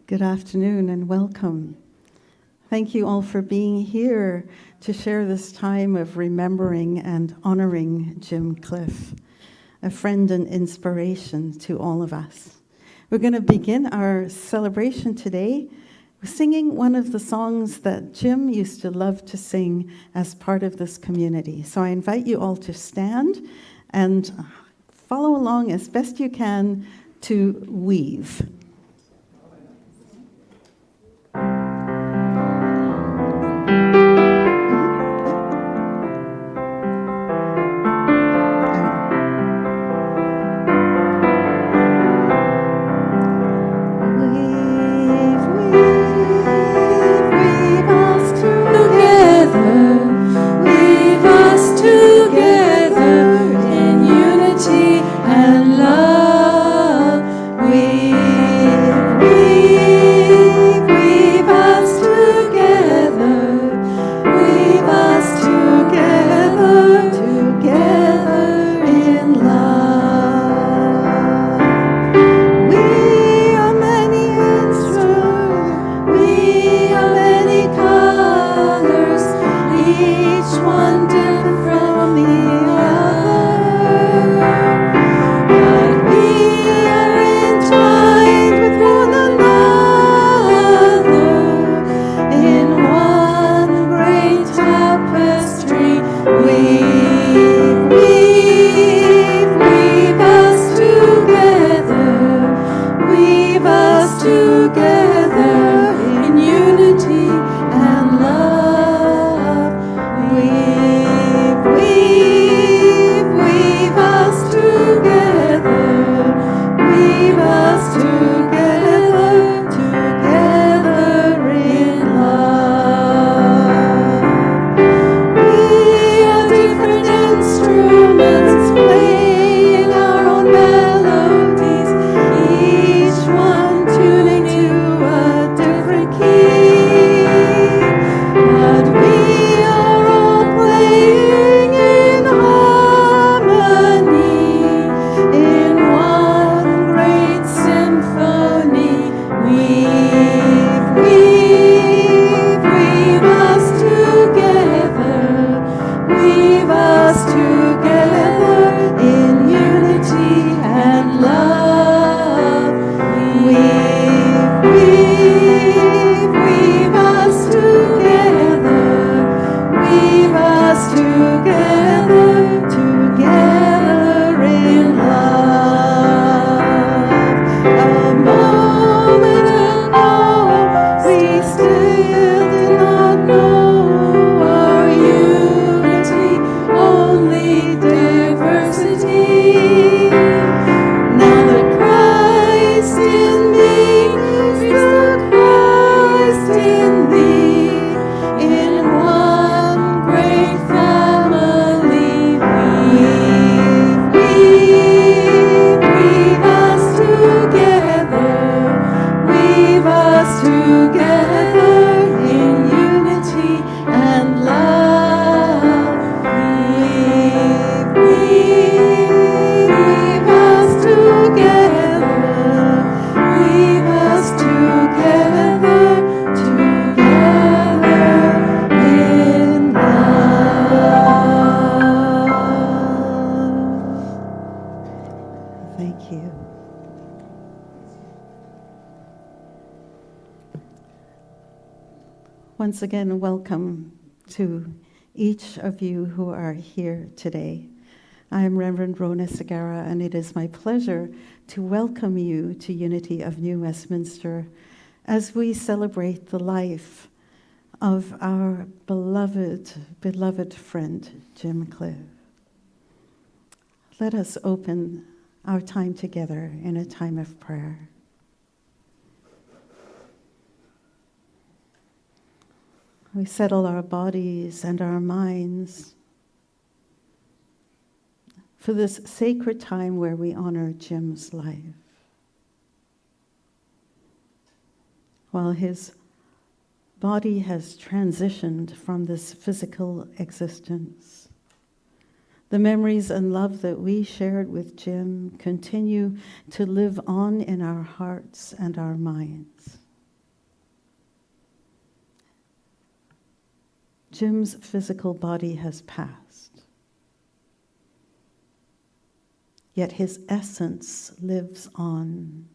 Good afternoon and welcome. Thank you all for being here to share this time of remembering and honoring Jim Cliffe, a friend and inspiration to all of us. We're going to begin our celebration today singing one of the songs that Jim used to love to sing as part of this community. So I invite you all to stand and follow along as best you can to Weave. Once again, welcome to each of you who are here today. I am Reverend Rona Segara, and it is my pleasure to welcome you to Unity of New Westminster as we celebrate the life of our beloved friend, Jim Cliffe. Let us open our time together in a time of prayer. We settle our bodies and our minds for this sacred time where we honor Jim's life. While his body has transitioned from this physical existence, the memories and love that we shared with Jim continue to live on in our hearts and our minds. Jim's physical body has passed, yet his essence lives on.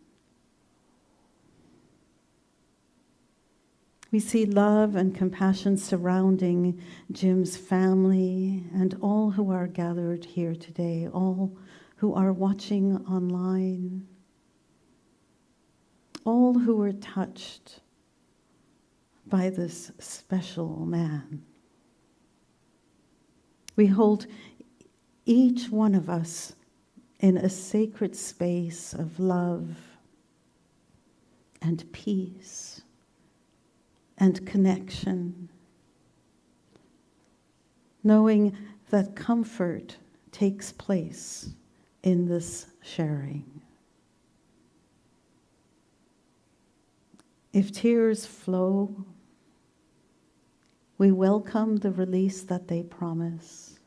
We see love and compassion surrounding Jim's family and all who are gathered here today, all who are watching online, all who were touched by this special man. We hold each one of us in a sacred space of love and peace and connection, knowing that comfort takes place in this sharing. If tears flow, we welcome the release that they promise,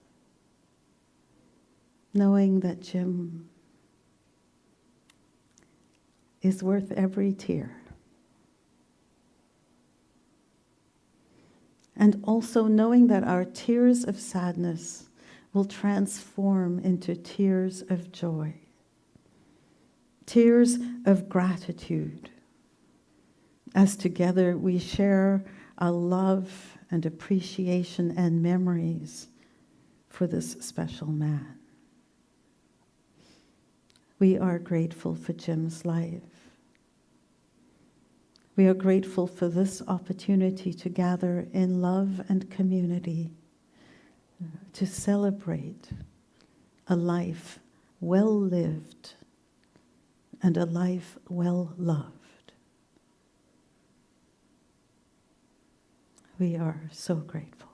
knowing that Jim is worth every tear. And also knowing that our tears of sadness will transform into tears of joy, tears of gratitude, as together we share a love and appreciation and memories for this special man. We are grateful for Jim's life. We are grateful for this opportunity to gather in love and community, to celebrate a life well lived and a life well loved. We are so grateful.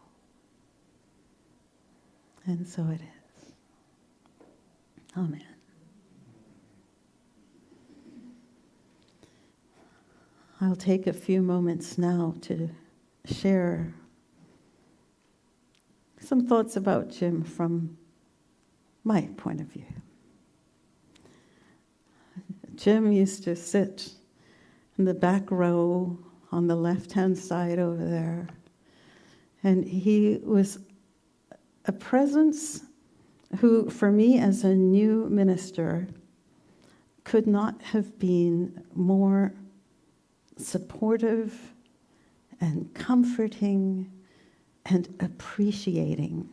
And so it is. Amen. I'll take a few moments now to share some thoughts about Jim from my point of view. Jim used to sit in the back row on the left-hand side over there, and he was a presence who, for me as a new minister, could not have been more supportive and comforting and appreciating.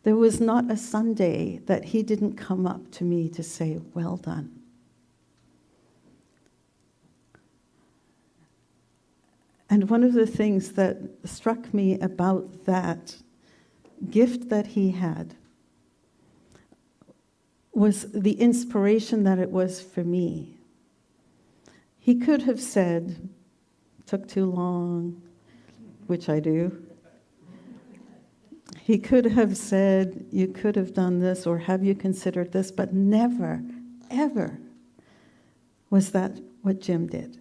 There was not a Sunday that he didn't come up to me to say, "Well done." And one of the things that struck me about that gift that he had was the inspiration that it was for me. He could have said, "Took too long," which I do. He could have said, "You could have done this," or "Have you considered this?" But never, ever was that what Jim did.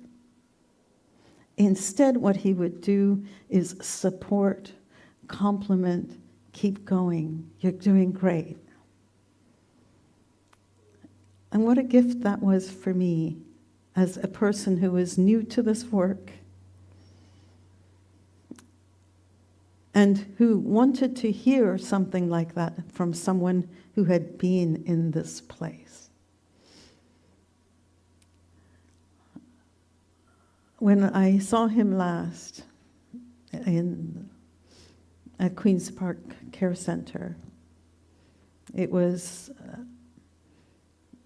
Instead, what he would do is support, compliment, keep going. You're doing great. And what a gift that was for me as a person who was new to this work and who wanted to hear something like that from someone who had been in this place. When I saw him last at Queen's Park Care Centre, it was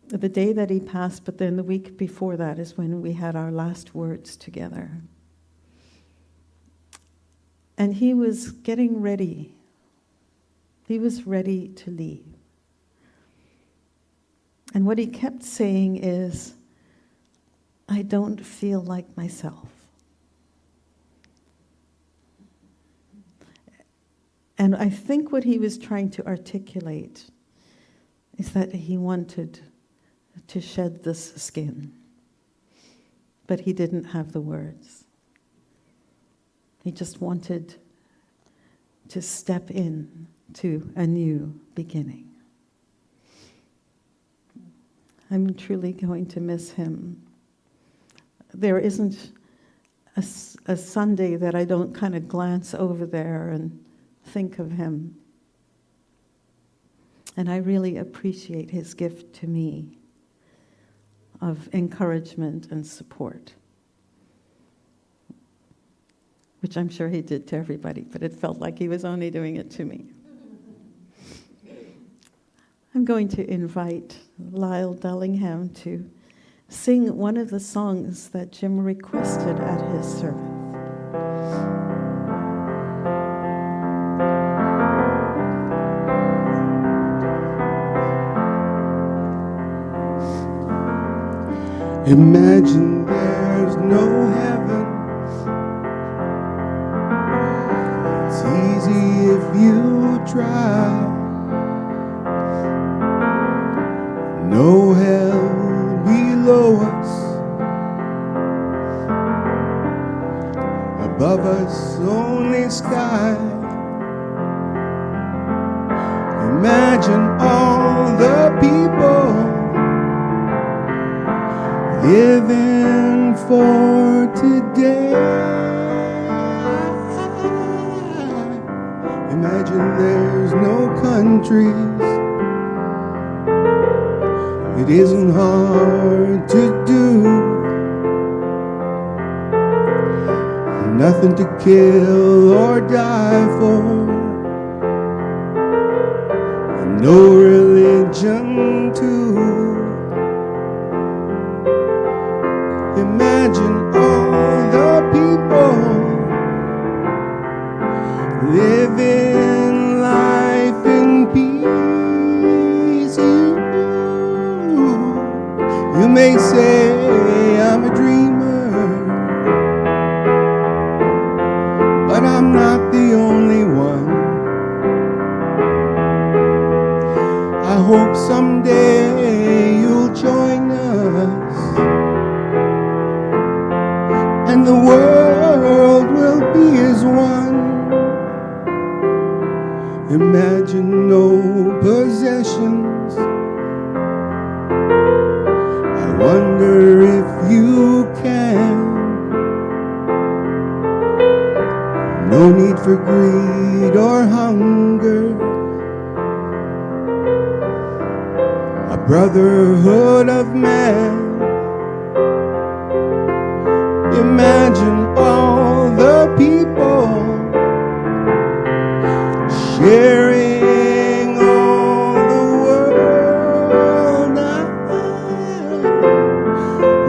the day that he passed, but then the week before that is when we had our last words together. And he was getting ready. He was ready to leave. And what he kept saying is, "I don't feel like myself." And I think what he was trying to articulate is that he wanted to shed this skin, but he didn't have the words. He just wanted to step in to a new beginning. I'm truly going to miss him. There isn't a Sunday that I don't kind of glance over there and think of him. And I really appreciate his gift to me of encouragement and support, which I'm sure he did to everybody, but it felt like he was only doing it to me. I'm going to invite Lyle Dellingham to sing one of the songs that Jim requested at his service. Imagine there's no heaven. It's easy if you try. No hell below us. Above us only sky. Imagine all the people living for today. Imagine there's no countries. It isn't hard to do. Nothing to kill or die for. And no religion too. Imagine all the people living life in peace. You may say I'm a dreamer, but I'm not the only one. I hope someday you'll join us, and the world will be as one. Imagine no possessions. I wonder if you can. No need for greed or hunger. A brotherhood of man. Imagine all the people sharing all the world.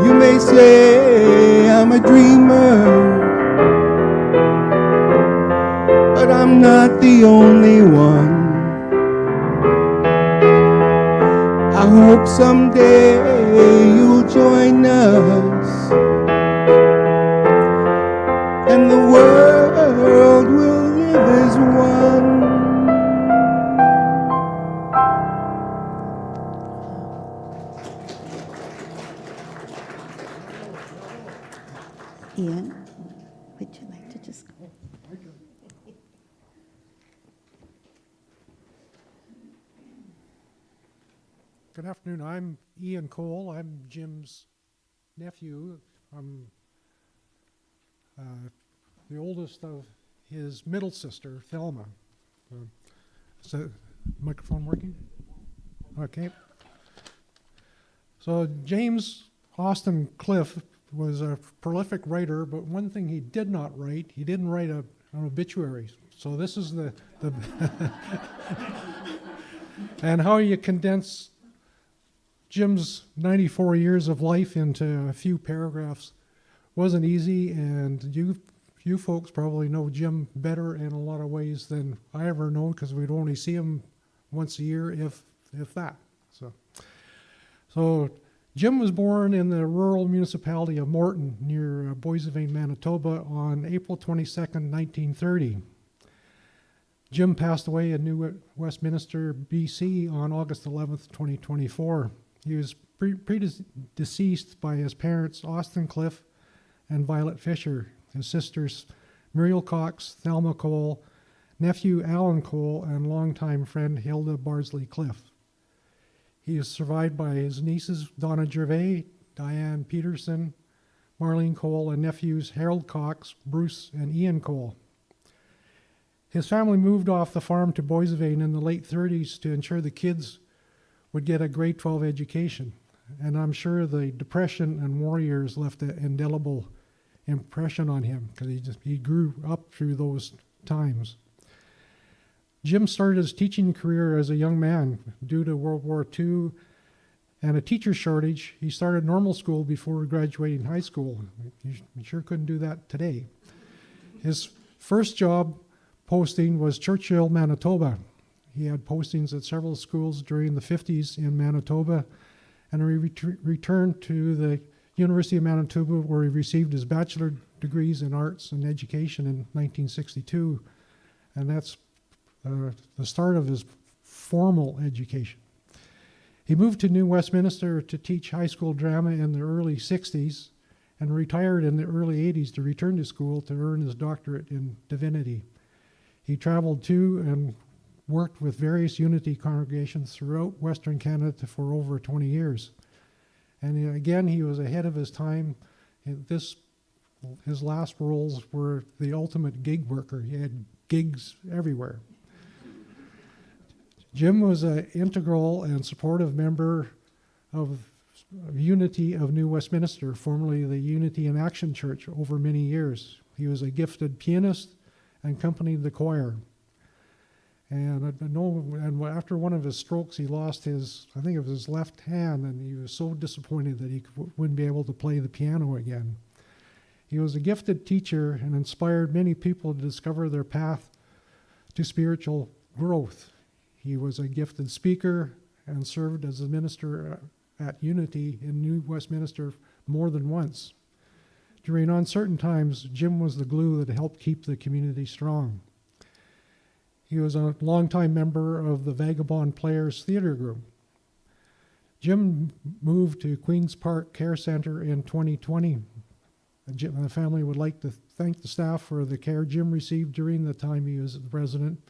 You may say I'm a dreamer, but I'm not the only one. I hope someday you'll join us, and the world will live as one. Ian, would you like to just go? Good afternoon. I'm Ian Cole. I'm Jim's nephew. I'm the oldest of his middle sister, Thelma. Is the microphone working? Okay. So James Austin Cliffe was a prolific writer, but one thing he did not write, he didn't write an obituary. So this is the and how you condense Jim's 94 years of life into a few paragraphs wasn't easy, and you folks probably know Jim better in a lot of ways than I ever know, because we'd only see him once a year, if that. So Jim was born in the rural municipality of Morton near Boissevain, Manitoba on April 22nd, 1930. Jim passed away in New Westminster, BC on August 11th, 2024. He was predeceased by his parents, Austin Cliffe and Violet Fisher, his sisters, Muriel Cox, Thelma Cole, nephew Alan Cole, and longtime friend Hilda Bardsley Cliffe. He is survived by his nieces, Donna Gervais, Diane Peterson, Marlene Cole, and nephews Harold Cox, Bruce, and Ian Cole. His family moved off the farm to Boisevane in the late 30s to ensure the kids would get a grade 12 education. And I'm sure the Depression and war years left an indelible impression on him because he grew up through those times. Jim started his teaching career as a young man. Due to World War II and a teacher shortage, he started normal school before graduating high school. You sure couldn't do that today. His first job posting was Churchill, Manitoba. He had postings at several schools during the 50s in Manitoba, and he returned to the University of Manitoba, where he received his bachelor degrees in arts and education in 1962, and that's the start of his formal education. He moved to New Westminster to teach high school drama in the early 60s and retired in the early 80s to return to school to earn his doctorate in divinity. He traveled to and worked with various Unity congregations throughout Western Canada for over 20 years. And again, he was ahead of his time. His last roles were the ultimate gig worker. He had gigs everywhere. Jim was an integral and supportive member of Unity of New Westminster, formerly the Unity in Action Church, over many years. He was a gifted pianist and accompanied the choir. And I know, and after one of his strokes, he lost his left hand, and he was so disappointed that he wouldn't be able to play the piano again. He was a gifted teacher and inspired many people to discover their path to spiritual growth. He was a gifted speaker and served as a minister at Unity in New Westminster more than once. During uncertain times, Jim was the glue that helped keep the community strong. He was a longtime member of the Vagabond Players Theatre Group. Jim moved to Queen's Park Care Centre in 2020. Jim and the family would like to thank the staff for the care Jim received during the time he was the resident.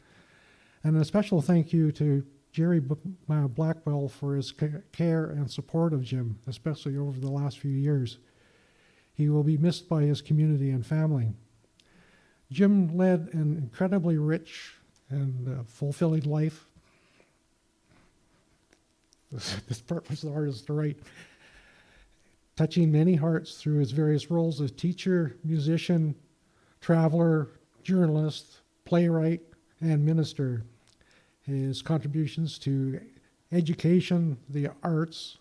And a special thank you to Jerry Blackwell for his care and support of Jim, especially over the last few years. He will be missed by his community and family. Jim led an incredibly rich and fulfilling life. This part was the hardest to write. Touching many hearts through his various roles as teacher, musician, traveler, journalist, playwright, and minister. His contributions to education, the arts,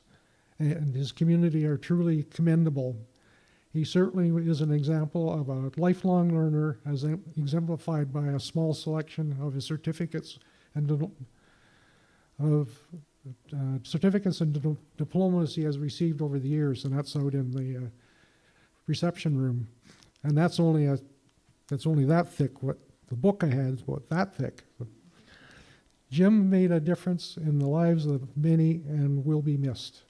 and his community are truly commendable. He certainly is an example of a lifelong learner, as exemplified by a small selection of his certificates and diplomas he has received over the years, and that's out in the reception room. And that's only that thick. What the book I had is about that thick. Jim made a difference in the lives of many and will be missed.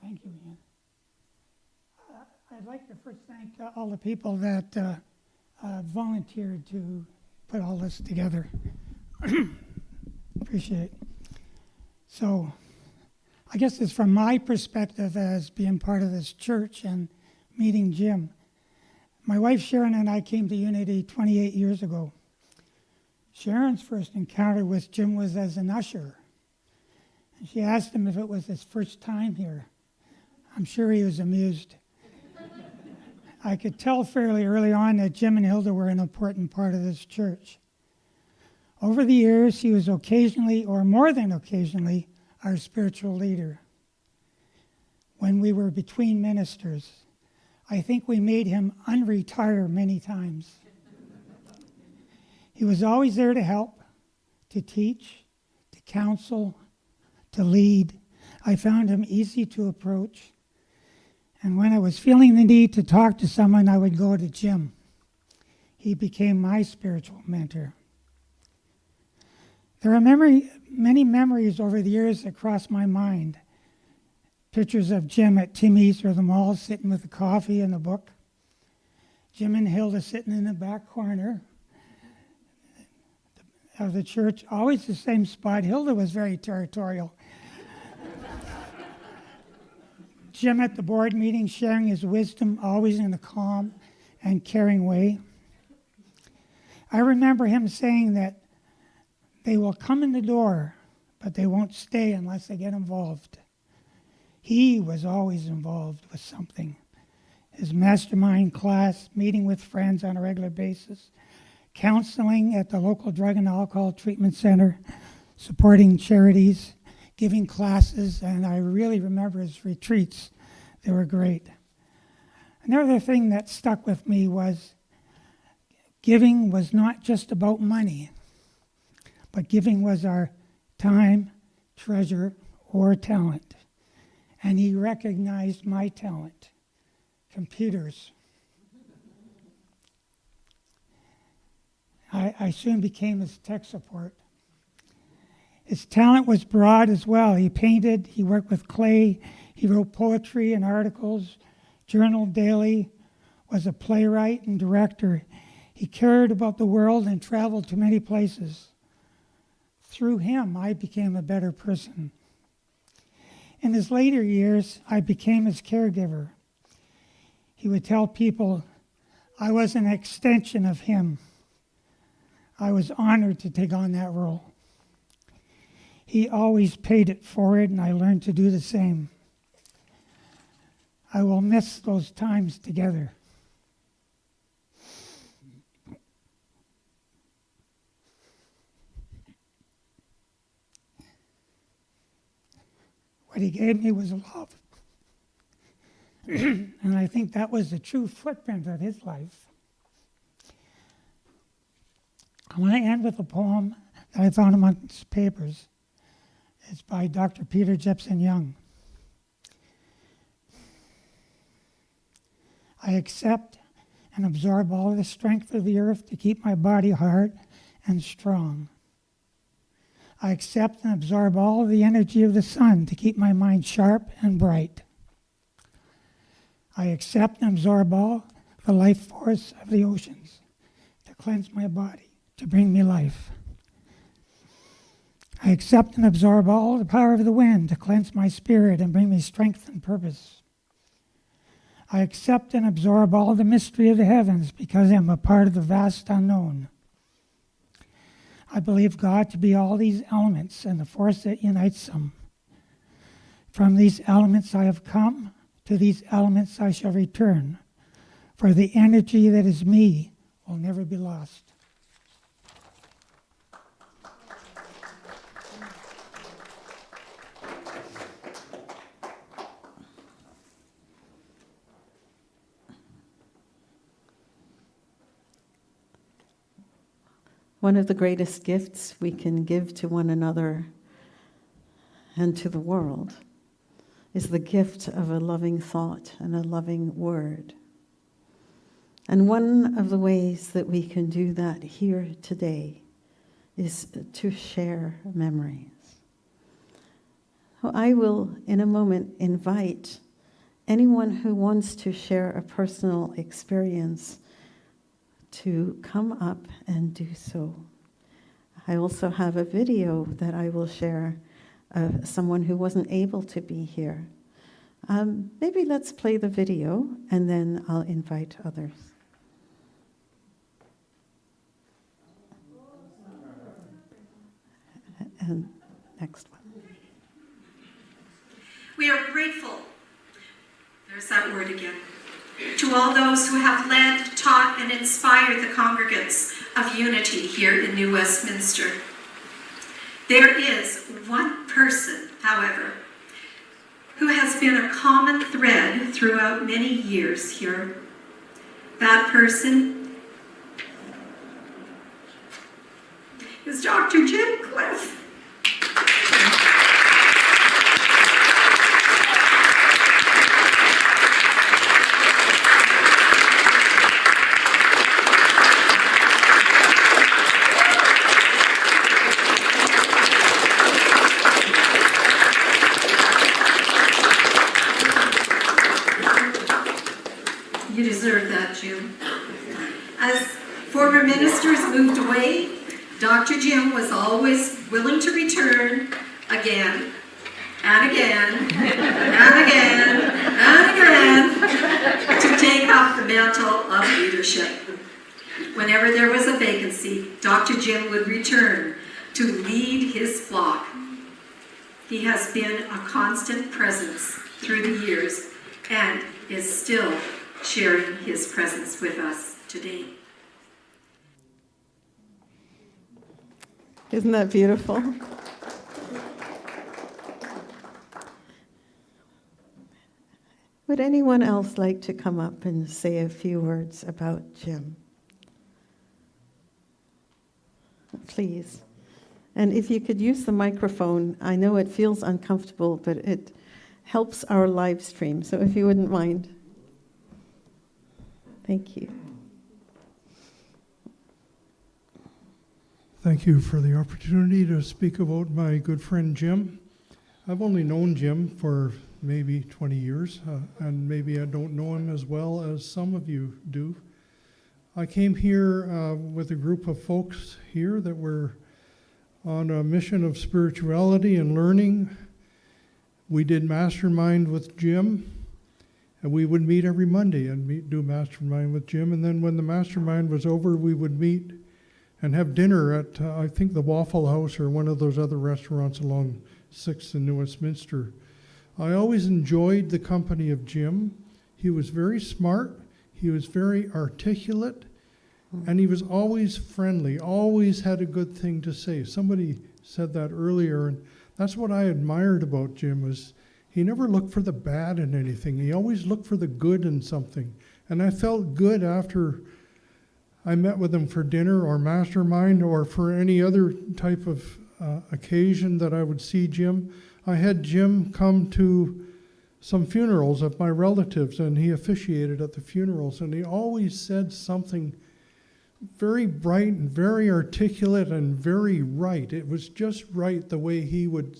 Thank you, Ian. I'd like to first thank all the people that volunteered to put all this together. Appreciate it. So, I guess it's from my perspective as being part of this church and meeting Jim. My wife Sharon and I came to Unity 28 years ago. Sharon's first encounter with Jim was as an usher. And she asked him if it was his first time here. I'm sure he was amused. I could tell fairly early on that Jim and Hilda were an important part of this church. Over the years, he was occasionally, or more than occasionally, our spiritual leader. When we were between ministers, I think we made him unretire many times. He was always there to help, to teach, to counsel, to lead. I found him easy to approach. And when I was feeling the need to talk to someone, I would go to Jim. He became my spiritual mentor. There are many memories over the years that cross my mind. pictures of Jim at Timmy's or the mall sitting with a coffee and a book. Jim and Hilda sitting in the back corner of the church, always the same spot. Hilda was very territorial. Jim at the board meeting sharing his wisdom, always in a calm and caring way. I remember him saying that they will come in the door, but they won't stay unless they get involved. He was always involved with something. His mastermind class, meeting with friends on a regular basis, counseling at the local drug and alcohol treatment center, supporting charities, giving classes, and I really remember his retreats. They were great. Another thing that stuck with me was giving was not just about money, but giving was our time, treasure, or talent. And he recognized my talent, computers. I soon became his tech support. His talent was broad as well. He painted, he worked with clay, he wrote poetry and articles, journaled daily, was a playwright and director. He cared about the world and traveled to many places. Through him, I became a better person. In his later years, I became his caregiver. He would tell people I was an extension of him. I was honored to take on that role. He always paid it forward, and I learned to do the same. I will miss those times together. What he gave me was love. And I think that was the true footprint of his life. I want to end with a poem that I found amongst papers. It's by Dr. Peter Jepson Young. I accept and absorb all the strength of the earth to keep my body hard and strong. I accept and absorb all of the energy of the sun to keep my mind sharp and bright. I accept and absorb all the life force of the oceans to cleanse my body, to bring me life. I accept and absorb all the power of the wind to cleanse my spirit and bring me strength and purpose. I accept and absorb all the mystery of the heavens because I am a part of the vast unknown. I believe God to be all these elements and the force that unites them. From these elements I have come, to these elements I shall return, for the energy that is me will never be lost. One of the greatest gifts we can give to one another and to the world is the gift of a loving thought and a loving word. And one of the ways that we can do that here today is to share memories. So I will, in a moment, invite anyone who wants to share a personal experience to come up and do so. I also have a video that I will share of someone who wasn't able to be here. Maybe let's play the video and then I'll invite others. And next one. We are grateful, there's that word again, to all those who have led, taught, and inspired the congregants of unity here in New Westminster. There is one person, however, who has been a common thread throughout many years here. That person is Dr. Jim Cliffe. Dr. Jim was always willing to return again and again and again and again to take up the mantle of leadership. Whenever there was a vacancy, Dr. Jim would return to lead his flock. He has been a constant presence through the years and is still sharing his presence with us today. Isn't that beautiful? Would anyone else like to come up and say a few words about Jim? Please. And if you could use the microphone, I know it feels uncomfortable, but it helps our live stream. So if you wouldn't mind. Thank you. Thank you for the opportunity to speak about my good friend Jim. I've only known Jim for maybe 20 years, and maybe I don't know him as well as some of you do. I came here with a group of folks here that were on a mission of spirituality and learning. We did mastermind with Jim, and we would meet every Monday and do mastermind with Jim. And then when the mastermind was over, we would meet and have dinner at, I think, the Waffle House or one of those other restaurants along 6th in New Westminster. I always enjoyed the company of Jim. He was very smart, he was very articulate, and he was always friendly, always had a good thing to say. Somebody said that earlier, and that's what I admired about Jim, was he never looked for the bad in anything. He always looked for the good in something. And I felt good after I met with him for dinner or mastermind or for any other type of occasion that I would see Jim. I had Jim come to some funerals of my relatives, and he officiated at the funerals, and he always said something very bright and very articulate and very right. It was just right the way he would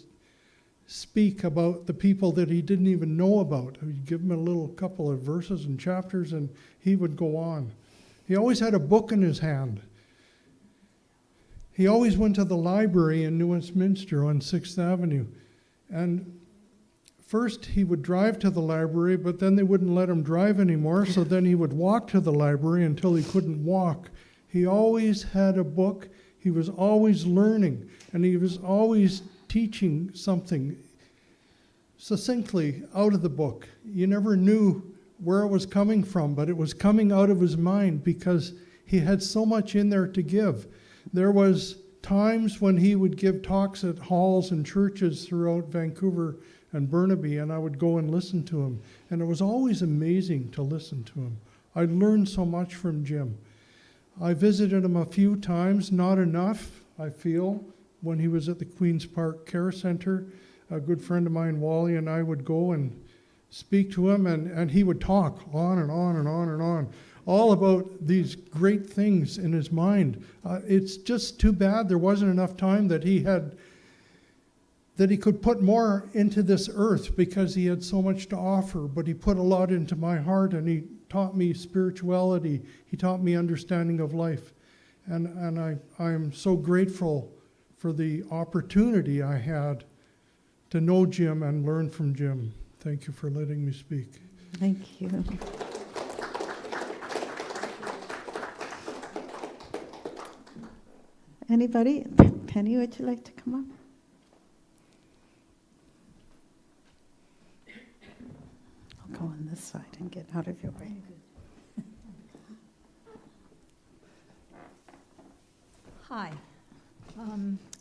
speak about the people that he didn't even know about. You'd give him a little couple of verses and chapters, and he would go on. He always had a book in his hand. He always went to the library in New Westminster on 6th Avenue. And first he would drive to the library, but then they wouldn't let him drive anymore, so then he would walk to the library until he couldn't walk. He always had a book. He was always learning, and he was always teaching something succinctly out of the book. You never knew where it was coming from, but it was coming out of his mind because he had so much in there to give. There was times when he would give talks at halls and churches throughout Vancouver and Burnaby, and I would go and listen to him. And it was always amazing to listen to him. I learned so much from Jim. I visited him a few times, not enough, I feel, when he was at the Queen's Park Care Center. A good friend of mine, Wally, and I would go and speak to him, and he would talk on and on and on and on, all about these great things in his mind. It's just too bad there wasn't enough time that he could put more into this earth, because he had so much to offer, but he put a lot into my heart, and he taught me spirituality. He taught me understanding of life. And I'm so grateful for the opportunity I had to know Jim and learn from Jim. Thank you for letting me speak. Thank you. Anybody? Penny, would you like to come up? I'll go on this side and get out of your way. Hi.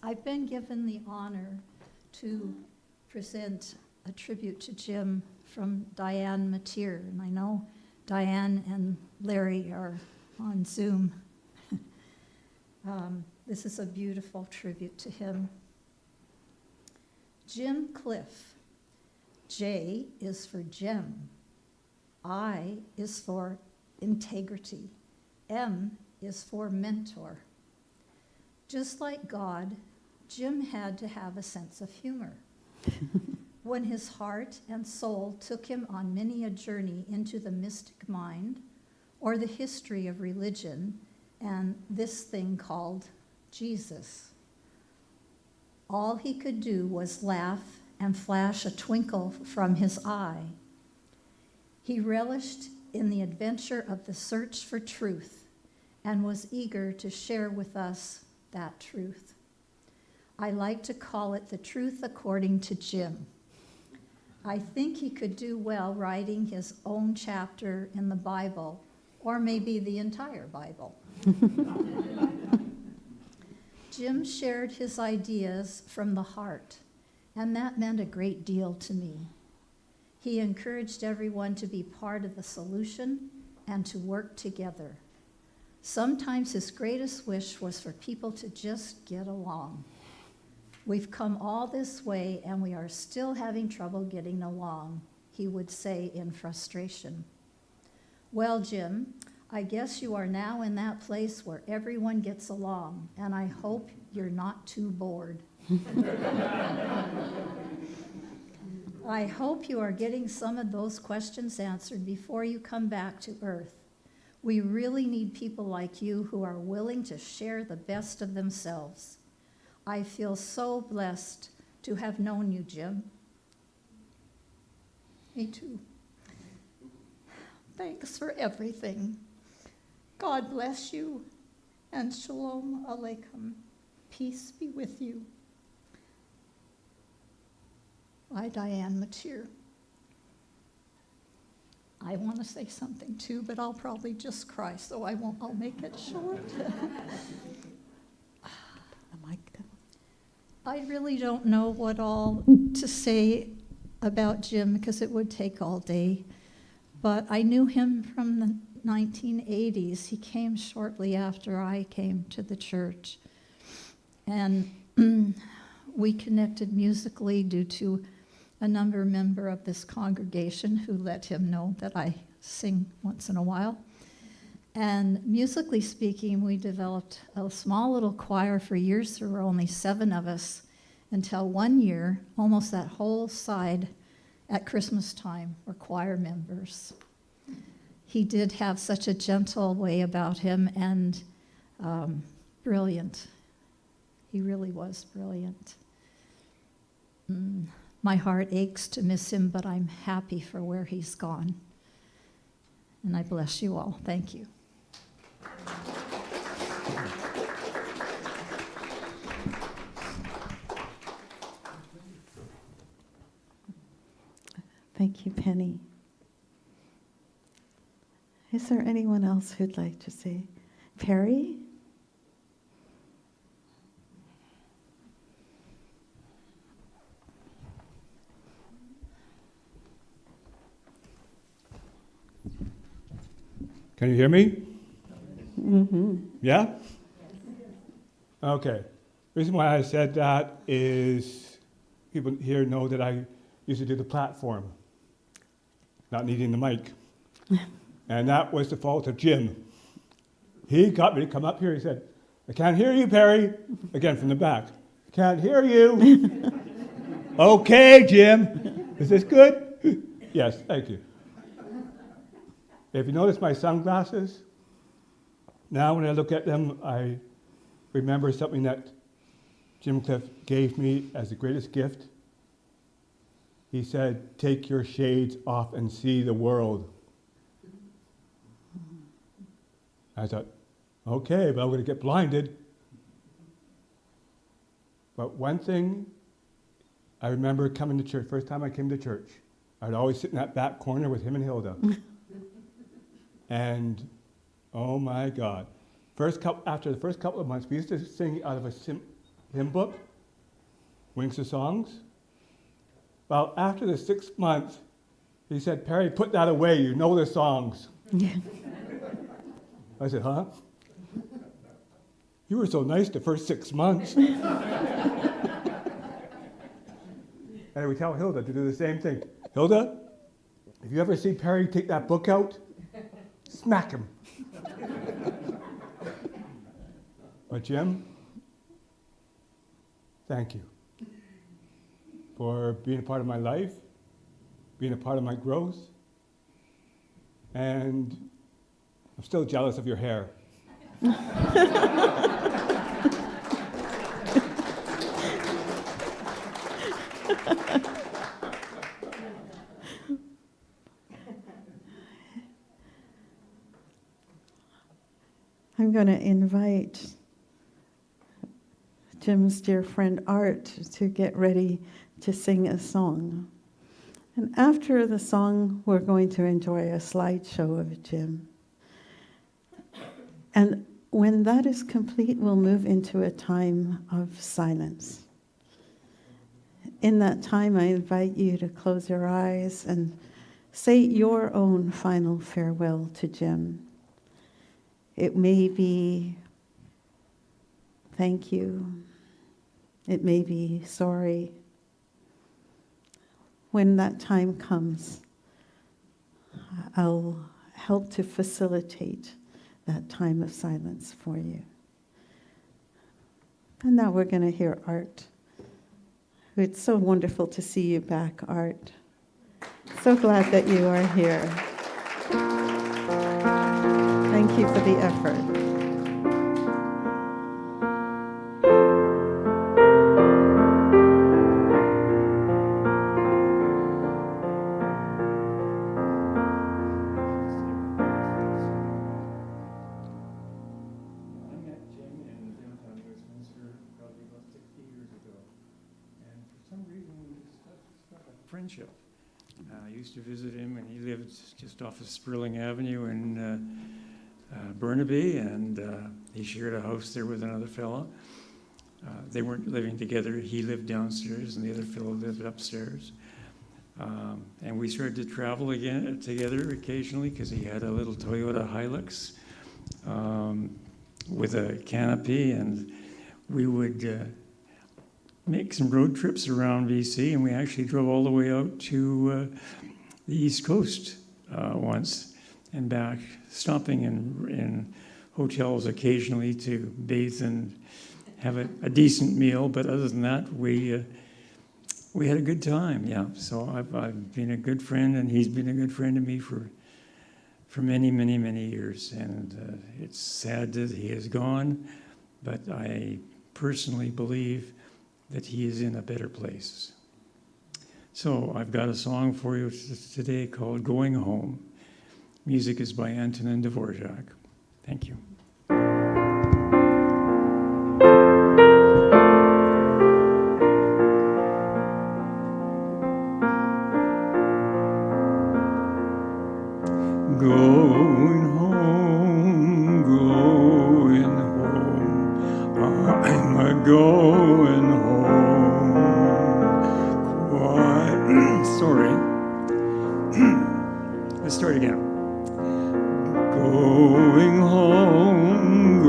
I've been given the honor to present a tribute to Jim from Diane Mateer, and I know Diane and Larry are on Zoom. This is a beautiful tribute to him. Jim Cliffe. J is for gem. I is for integrity. M is for mentor. Just like God, Jim had to have a sense of humor. When his heart and soul took him on many a journey into the mystic mind or the history of religion and this thing called Jesus. All he could do was laugh and flash a twinkle from his eye. He relished in the adventure of the search for truth and was eager to share with us that truth. I like to call it the truth according to Jim. I think he could do well writing his own chapter in the Bible, or maybe the entire Bible. Jim shared his ideas from the heart, and that meant a great deal to me. He encouraged everyone to be part of the solution and to work together. Sometimes his greatest wish was for people to just get along. We've come all this way and we are still having trouble getting along, he would say in frustration. Well, Jim, I guess you are now in that place where everyone gets along, and I hope you're not too bored. I hope you are getting some of those questions answered before you come back to Earth. We really need people like you who are willing to share the best of themselves. I feel so blessed to have known you, Jim. Me too. Thanks for everything. God bless you, and shalom aleichem. Peace be with you. I, Diane Mateer. I want to say something too, but I'll probably just cry, so I'll make it short. I really don't know what all to say about Jim because it would take all day, but I knew him from the 1980s. He came shortly after I came to the church, and we connected musically due to a member of this congregation who let him know that I sing once in a while. And musically speaking, we developed a small little choir for years. There were only 7 of us until one year, almost that whole side at Christmas time were choir members. He did have such a gentle way about him and brilliant. He really was brilliant. My heart aches to miss him, but I'm happy for where he's gone. And I bless you all. Thank you. Thank you, Penny. Is there anyone else who'd like to say? Perry? Can you hear me? Mm-hmm. Yeah? Okay. The reason why I said that is people here know that I used to do the platform, not needing the mic. And that was the fault of Jim. He got me to come up here. He said, I can't hear you, Perry. Again, from the back. Can't hear you. Okay, Jim. Is this good? Yes, thank you. If you notice my sunglasses, now when I look at them, I remember something that Jim Cliffe gave me as the greatest gift. He said, take your shades off and see the world. I thought, okay, but I'm going to get blinded. But one thing I remember coming to church, first time I came to church, I'd always sit in that back corner with him and Hilda. And, oh my God, after the first couple of months, we used to sing out of a hymn book, Wings of Songs. Well, after the 6th month, he said, Perry, put that away, you know the songs. I said, huh? You were so nice the first 6 months. And I would tell Hilda to do the same thing. Hilda, if you ever see Perry take that book out, smack him. But Jim, thank you for being a part of my life, being a part of my growth, and I'm still jealous of your hair. I'm going to invite Jim's dear friend Art to get ready to sing a song. And after the song, we're going to enjoy a slideshow of Jim. And when that is complete, we'll move into a time of silence. In that time, I invite you to close your eyes and say your own final farewell to Jim. It may be thank you. It may be sorry. When that time comes, I'll help to facilitate that time of silence for you. And now we're going to hear Art. It's so wonderful to see you back, Art. So glad that you are here. Thank you for the effort. I met Jim in downtown Westminster probably about 60 years ago. And for some reason, we struck a friendship. I used to visit him, and he lived just off of Sperling Avenue in Burnaby, and he shared a house there with another fellow. They weren't living together. He lived downstairs, and the other fellow lived upstairs. And we started to travel again together occasionally because he had a little Toyota Hilux with a canopy, and we would make some road trips around BC, and we actually drove all the way out to the East Coast once and back, stopping in hotels occasionally to bathe and have a decent meal. But other than that, we had a good time. Yeah. So I've been a good friend, and he's been a good friend to me for many, many, many years. And it's sad that he is gone, but I personally believe that he is in a better place. So I've got a song for you today called Going Home. Music is by Antonin Dvorak. Thank you. Going home, going home, I'm a-going home. Sorry. Let's start again. Going home,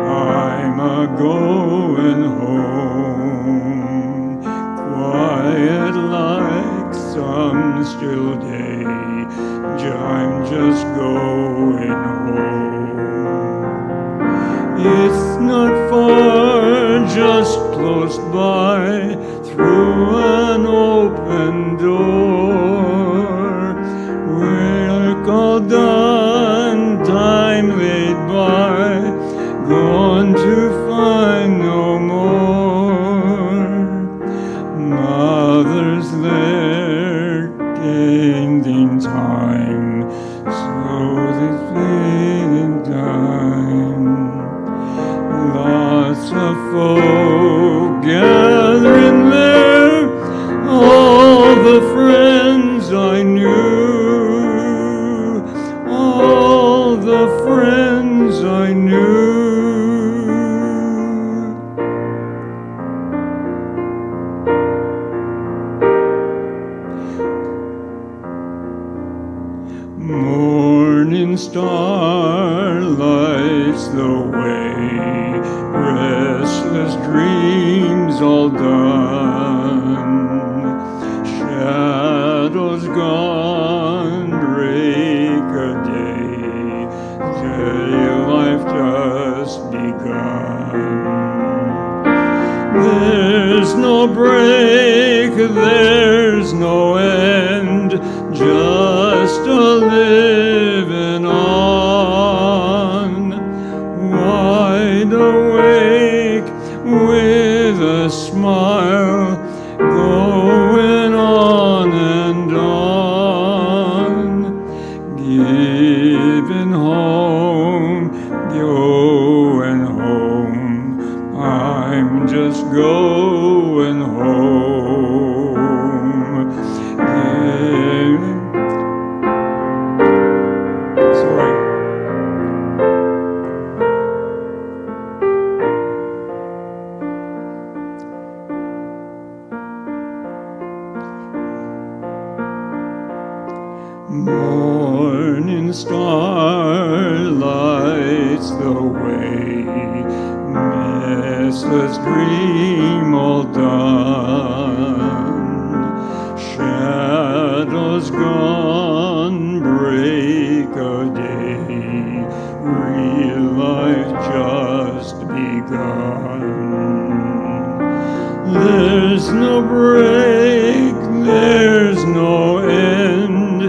I'm a-going home. Quiet like some still day, I'm just going home. It's not far, just close by, through an open door. Work all done, time laid by, gone to find no more. Mother's there, gained in time, so this fleeting time. Lots of folk gathering there, all the friends I knew, all the friends I knew. Morning star lights the way, restless dreams all done, shadows gone, break a day, life just begun. There's no break, there's no end, just a living on, wide awake with a smile I'm just going home. Sorry. Morning star lights the way, restless dream all done. Shadows gone, break a day, real life just begun. There's no break, there's no end,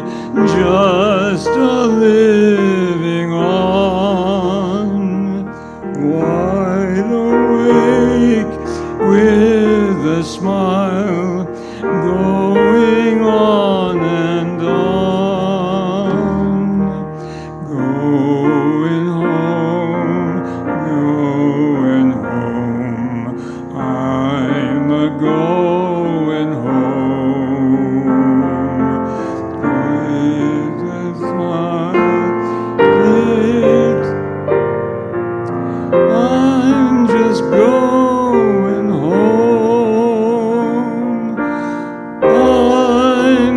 just a living on, wide awake with a smile, going on and on, going home, going home, I'm a going home. With a smile, I'm just going home. I'm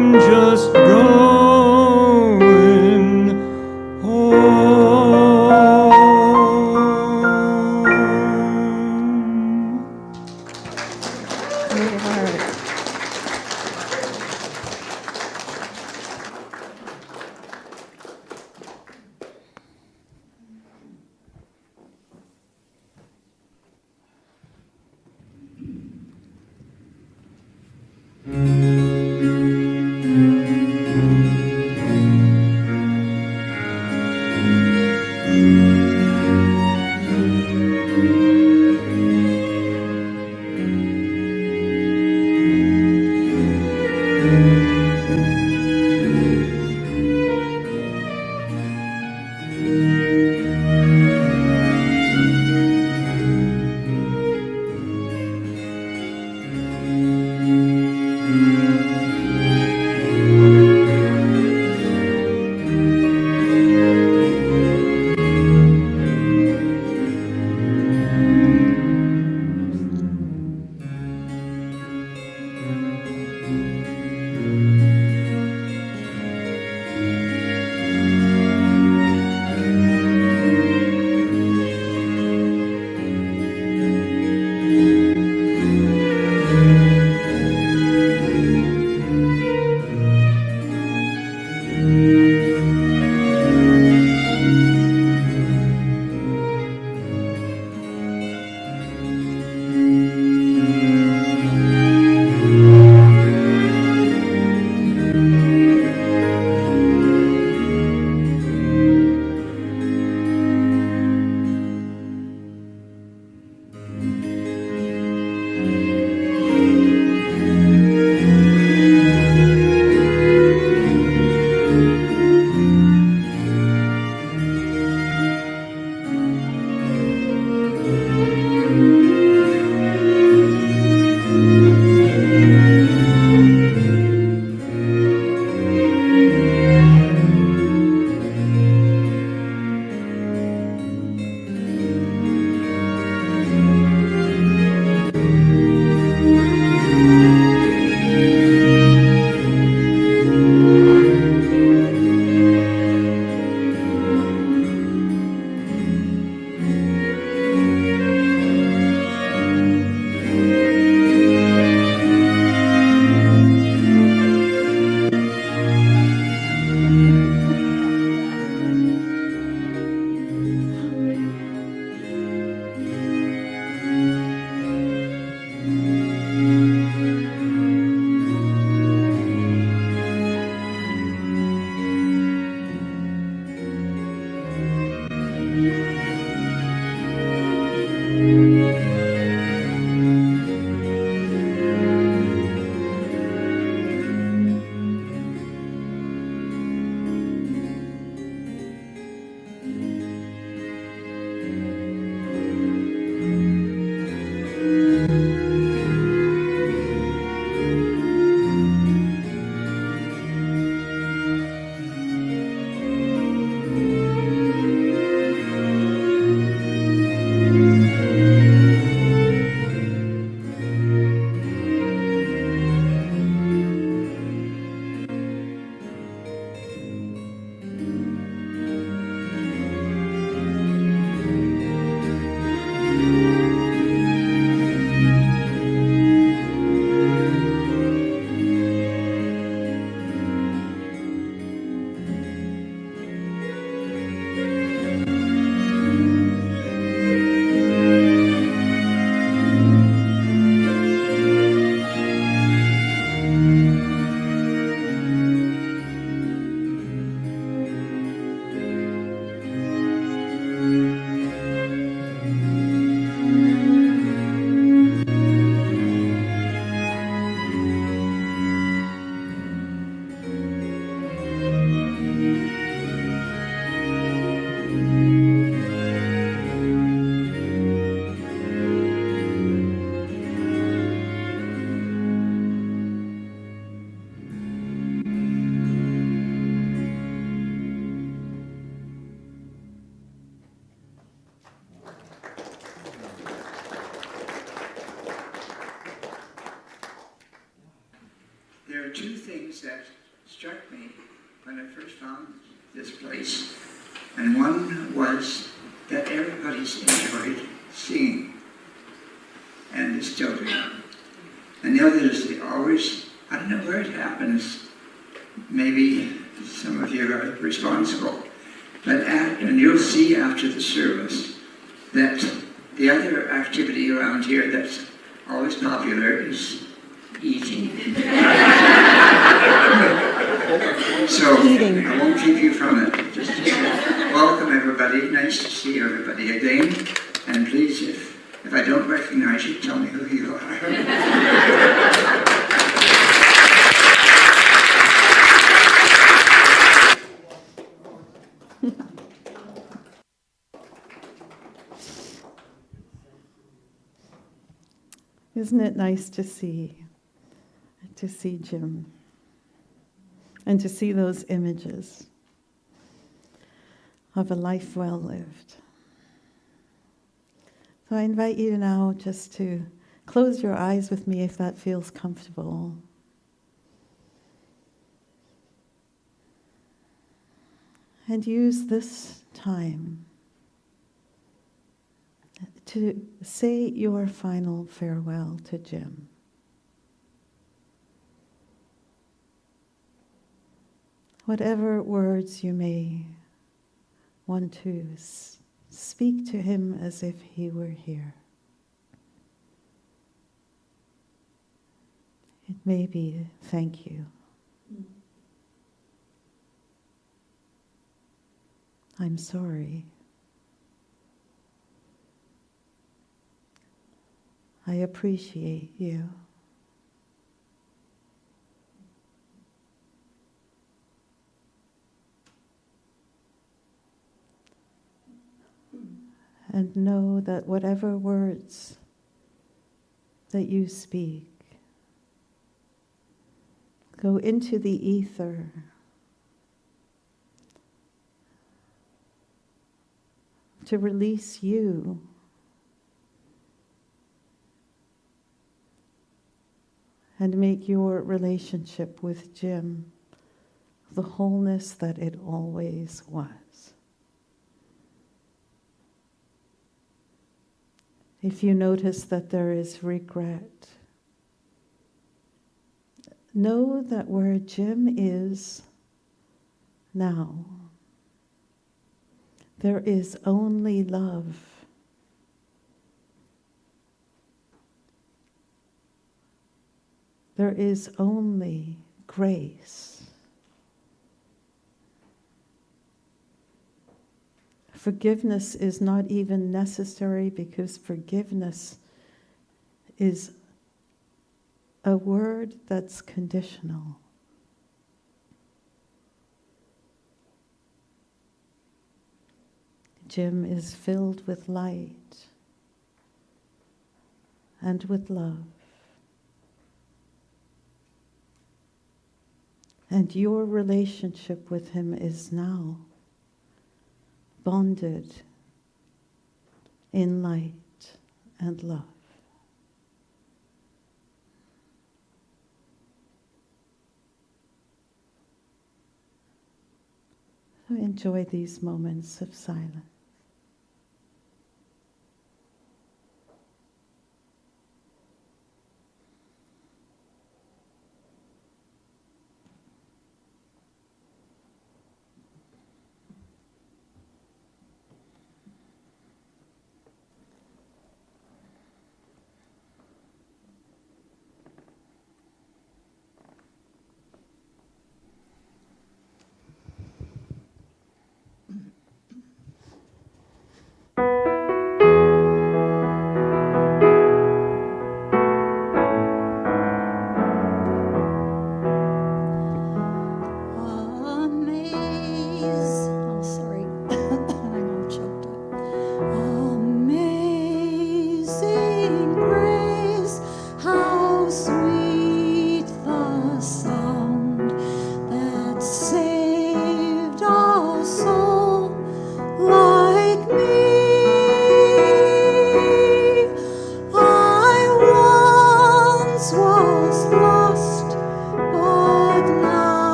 are two things that struck me when I first found this place. And one was that everybody's enjoyed singing, and they still do. And the other is they always, I don't know where it happens, maybe some of you are responsible, but and you'll see after the service that the other activity around here that's always popular is eating. So I won't keep you from it. Just to say, welcome everybody. Nice to see everybody again. And please, if I don't recognize you, tell me who you are. Isn't it nice to see Jim and to see those images of a life well lived? So I invite you now just to close your eyes with me if that feels comfortable. And use this time to say your final farewell to Jim. Whatever words you may want to speak to him as if he were here. It may be thank you. I'm sorry. I appreciate you. And know that whatever words that you speak go into the ether to release you and make your relationship with Jim the wholeness that it always was. If you notice that there is regret, know that where Jim is now, there is only love. There is only grace. Forgiveness is not even necessary because forgiveness is a word that's conditional. Jim is filled with light and with love. And your relationship with him is now bonded in light and love. So enjoy these moments of silence.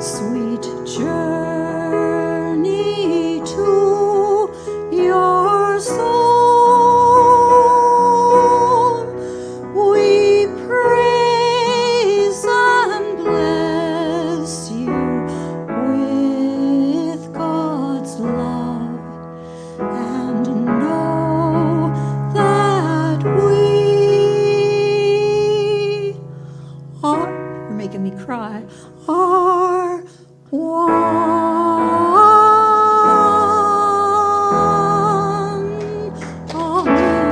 sweet journey to your soul. We praise and bless you with God's love, and know that we are, you're making me cry, are one. Amen.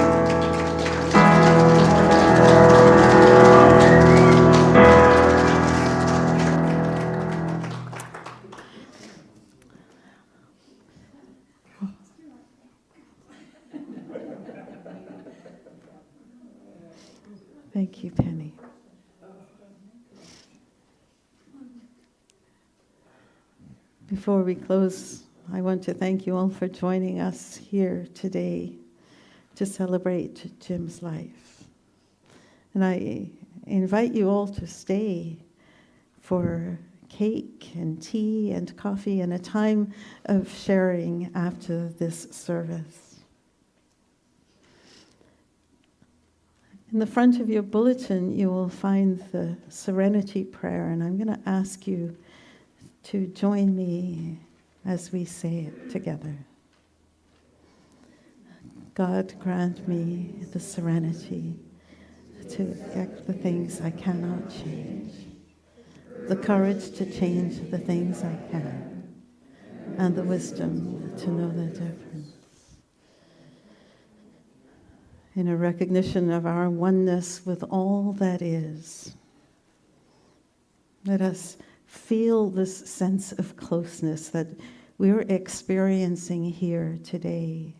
Thank you, Penny. Before we close, I want to thank you all for joining us here today to celebrate Jim's life. And I invite you all to stay for cake and tea and coffee and a time of sharing after this service. In the front of your bulletin, you will find the Serenity Prayer, and I'm going to ask you to join me as we say it together. God, grant me the serenity to accept the things I cannot change, the courage to change the things I can, and the wisdom to know the difference. In a recognition of our oneness with all that is, let us feel this sense of closeness that we're experiencing here today.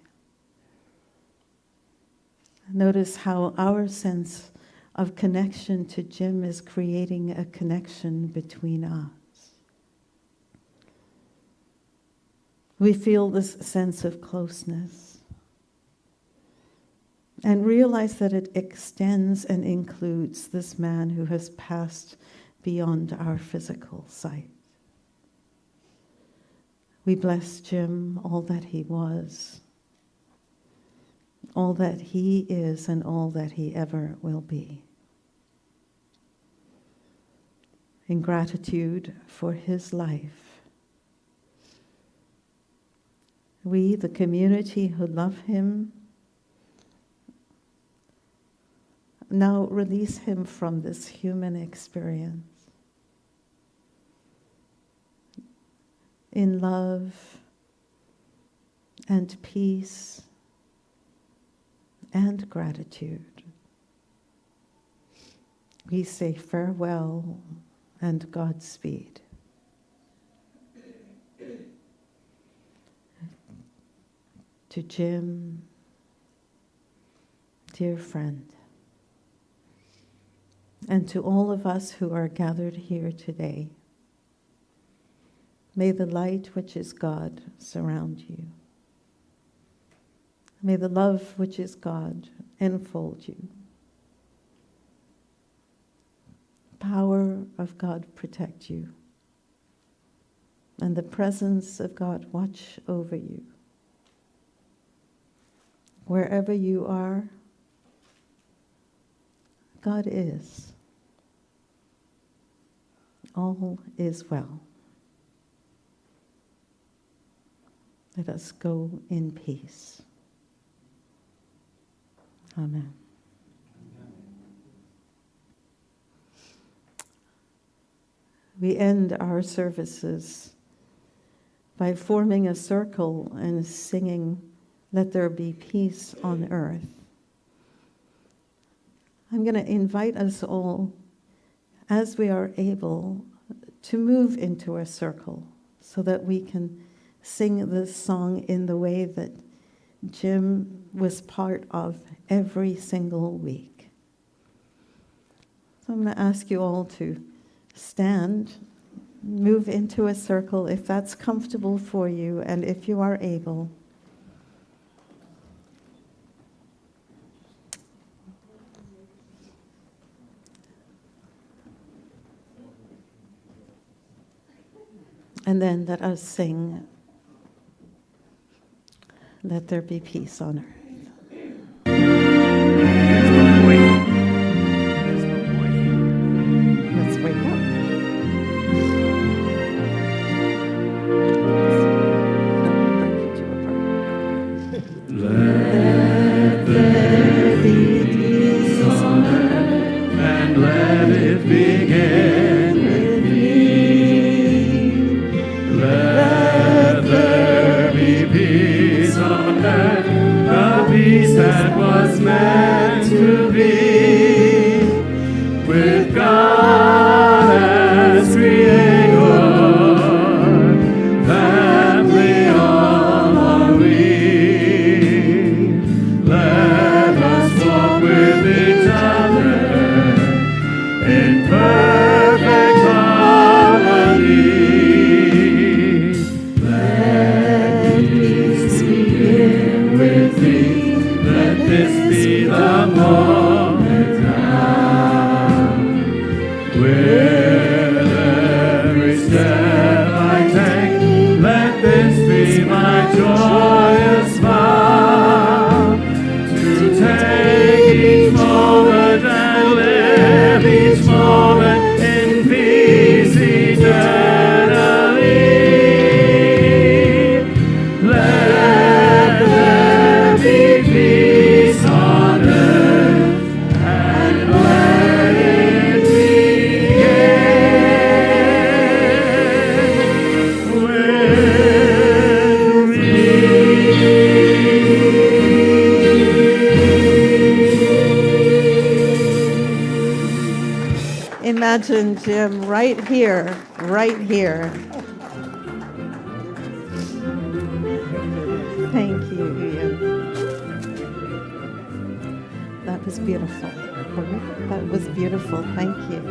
Notice how our sense of connection to Jim is creating a connection between us. We feel this sense of closeness and realize that it extends and includes this man who has passed beyond our physical sight. We bless Jim, all that he was, all that he is, and all that he ever will be. In gratitude for his life, we, the community who love him, now release him from this human experience in love and peace and gratitude. We say farewell and Godspeed. To Jim, dear friend, and to all of us who are gathered here today, may the light which is God surround you. May the love which is God enfold you. Power of God protect you. And the presence of God watch over you. Wherever you are, God is. All is well. Let us go in peace. Amen. We end our services by forming a circle and singing, "Let there be peace on earth." I'm going to invite us all, as we are able, to move into a circle so that we can sing this song in the way that Jim was part of every single week. So I'm going to ask you all to stand, move into a circle if that's comfortable for you and if you are able. And then let us sing, "Let There Be Peace on Earth." Let's wake up. Let there be peace on earth, and let it begin with me. Let there be peace on earth, the peace that was meant to be, with God as creator, family all are we. Let us walk with each other in perfect harmony. Let peace begin with me. Let this be the moment now. With every step I take, let this be my joyous vow. To take each moment and live each moment in peace eternally. Let there be peace on earth, and let it begin with me. Imagine Jim right here, right here. Thank you, Ian. That was beautiful. That was beautiful. Thank you.